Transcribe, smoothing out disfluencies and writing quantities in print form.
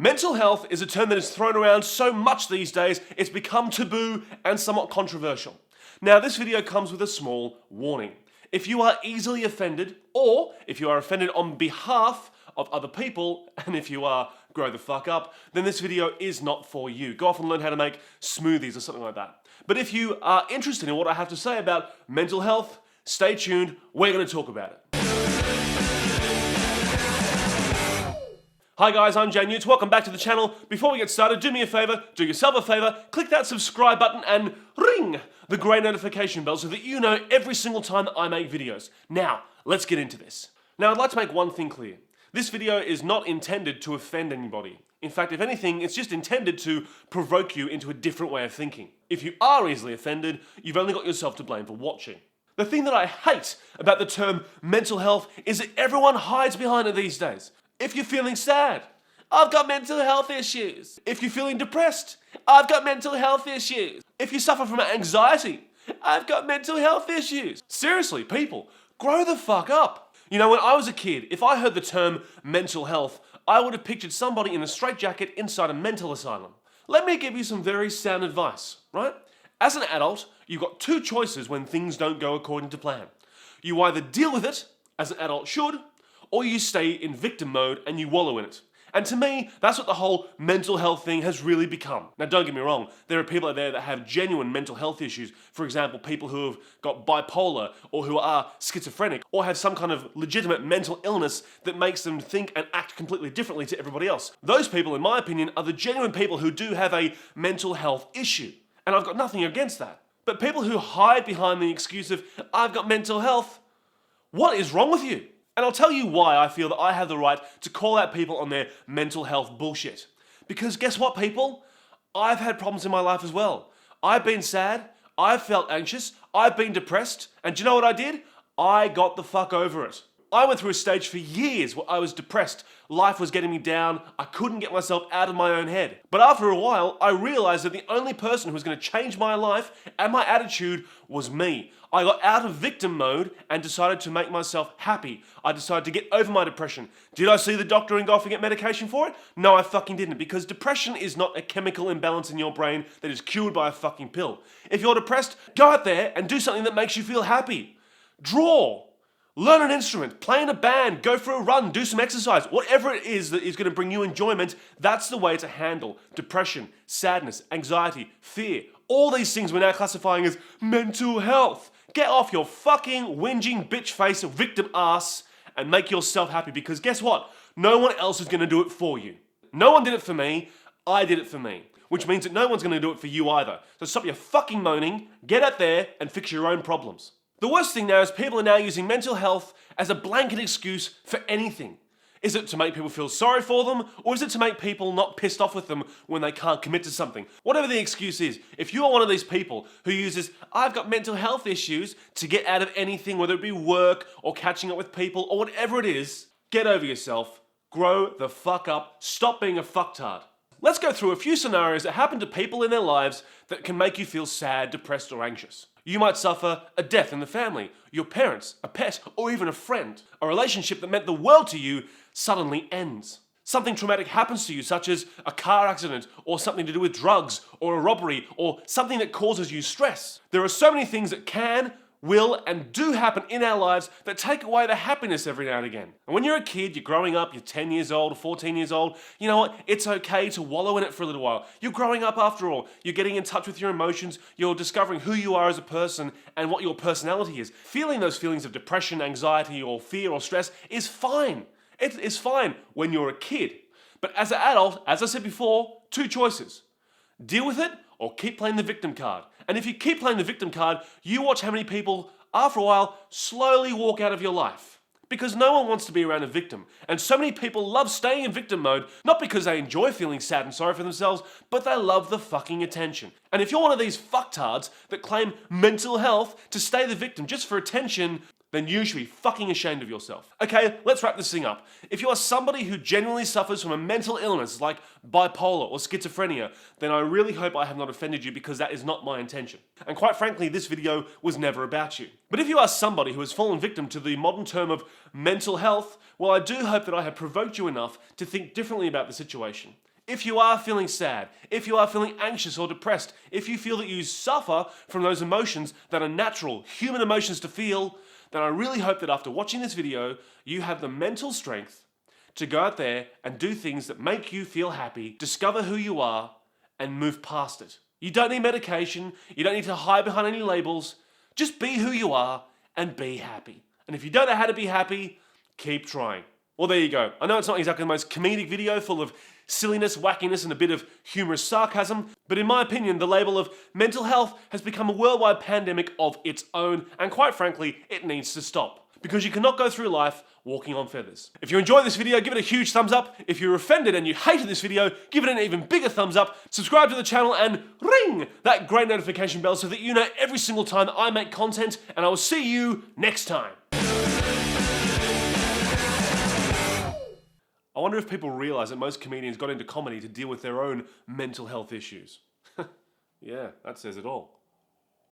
Mental health is a term that is thrown around so much these days, it's become taboo and somewhat controversial. Now, this video comes with a small warning. If you are easily offended, or if you are offended on behalf of other people, and if you are, grow the fuck up, then this video is not for you. Go off and learn how to make smoothies or something like that. But if you are interested in what I have to say about mental health, stay tuned, we're going to talk about it. Hi guys, I'm JNewtz, welcome back to the channel. Before we get started, do me a favour, do yourself a favour, click that subscribe button and ring the grey notification bell so that you know every single time that I make videos. Now, let's get into this. Now, I'd like to make one thing clear. This video is not intended to offend anybody. In fact, if anything, it's just intended to provoke you into a different way of thinking. If you are easily offended, you've only got yourself to blame for watching. The thing that I hate about the term mental health is that everyone hides behind it these days. If you're feeling sad, I've got mental health issues. If you're feeling depressed, I've got mental health issues. If you suffer from anxiety, I've got mental health issues. Seriously, people, grow the fuck up. You know, when I was a kid, if I heard the term mental health, I would have pictured somebody in a straitjacket inside a mental asylum. Let me give you some very sound advice, right? As an adult, you've got two choices when things don't go according to plan. You either deal with it, as an adult should, or you stay in victim mode and you wallow in it. And to me, that's what the whole mental health thing has really become. Now, don't get me wrong, there are people out there that have genuine mental health issues. For example, people who have got bipolar or who are schizophrenic or have some kind of legitimate mental illness that makes them think and act completely differently to everybody else. Those people, in my opinion, are the genuine people who do have a mental health issue. And I've got nothing against that. But people who hide behind the excuse of, I've got mental health, what is wrong with you? And I'll tell you why I feel that I have the right to call out people on their mental health bullshit. Because guess what, people? I've had problems in my life as well. I've been sad, I've felt anxious, I've been depressed, and do you know what I did? I got the fuck over it. I went through a stage for years where I was depressed. Life was getting me down. I couldn't get myself out of my own head. But after a while, I realized that the only person who was going to change my life and my attitude was me. I got out of victim mode and decided to make myself happy. I decided to get over my depression. Did I see the doctor and go off and get medication for it? No, I fucking didn't, because depression is not a chemical imbalance in your brain that is cured by a fucking pill. If you're depressed, go out there and do something that makes you feel happy. Draw. Learn an instrument, play in a band, go for a run, do some exercise. Whatever it is that is going to bring you enjoyment, that's the way to handle depression, sadness, anxiety, fear. All these things we're now classifying as mental health. Get off your fucking whinging bitch face of victim ass and make yourself happy, because guess what? No one else is going to do it for you. No one did it for me, I did it for me. Which means that no one's going to do it for you either. So stop your fucking moaning, get out there and fix your own problems. The worst thing now is people are now using mental health as a blanket excuse for anything. Is it to make people feel sorry for them, or is it to make people not pissed off with them when they can't commit to something? Whatever the excuse is, if you are one of these people who uses, I've got mental health issues to get out of anything, whether it be work or catching up with people or whatever it is, get over yourself, grow the fuck up, stop being a fucktard. Let's go through a few scenarios that happen to people in their lives that can make you feel sad, depressed, or anxious. You might suffer a death in the family, your parents, a pet, or even a friend. A relationship that meant the world to you suddenly ends. Something traumatic happens to you, such as a car accident, or something to do with drugs, or a robbery, or something that causes you stress. There are so many things that can, will, and do happen in our lives that take away the happiness every now and again. And when you're a kid, you're growing up, you're 10 years old, 14 years old, you know what? It's okay to wallow in it for a little while. You're growing up after all. You're getting in touch with your emotions. You're discovering who you are as a person and what your personality is. Feeling those feelings of depression, anxiety, or fear or stress is fine. It is fine when you're a kid. But as an adult, as I said before, two choices. Deal with it or keep playing the victim card. And if you keep playing the victim card, you watch how many people, after a while, slowly walk out of your life. Because no one wants to be around a victim. And so many people love staying in victim mode, not because they enjoy feeling sad and sorry for themselves, but they love the fucking attention. And if you're one of these fucktards that claim mental health to stay the victim just for attention, then you should be fucking ashamed of yourself. Okay, let's wrap this thing up. If you are somebody who genuinely suffers from a mental illness like bipolar or schizophrenia, then I really hope I have not offended you, because that is not my intention. And quite frankly, this video was never about you. But if you are somebody who has fallen victim to the modern term of mental health, well, I do hope that I have provoked you enough to think differently about the situation. If you are feeling sad, if you are feeling anxious or depressed, if you feel that you suffer from those emotions that are natural, human emotions to feel, then I really hope that after watching this video, you have the mental strength to go out there and do things that make you feel happy, discover who you are, and move past it. You don't need medication, you don't need to hide behind any labels, just be who you are and be happy. And if you don't know how to be happy, keep trying. Well, there you go. I know it's not exactly the most comedic video full of silliness, wackiness, and a bit of humorous sarcasm, but in my opinion, the label of mental health has become a worldwide pandemic of its own, and quite frankly, it needs to stop. Because you cannot go through life walking on feathers. If you enjoyed this video, give it a huge thumbs up. If you're offended and you hated this video, give it an even bigger thumbs up. Subscribe to the channel and ring that great notification bell so that you know every single time I make content, and I will see you next time. I wonder if people realize that most comedians got into comedy to deal with their own mental health issues. Yeah, that says it all.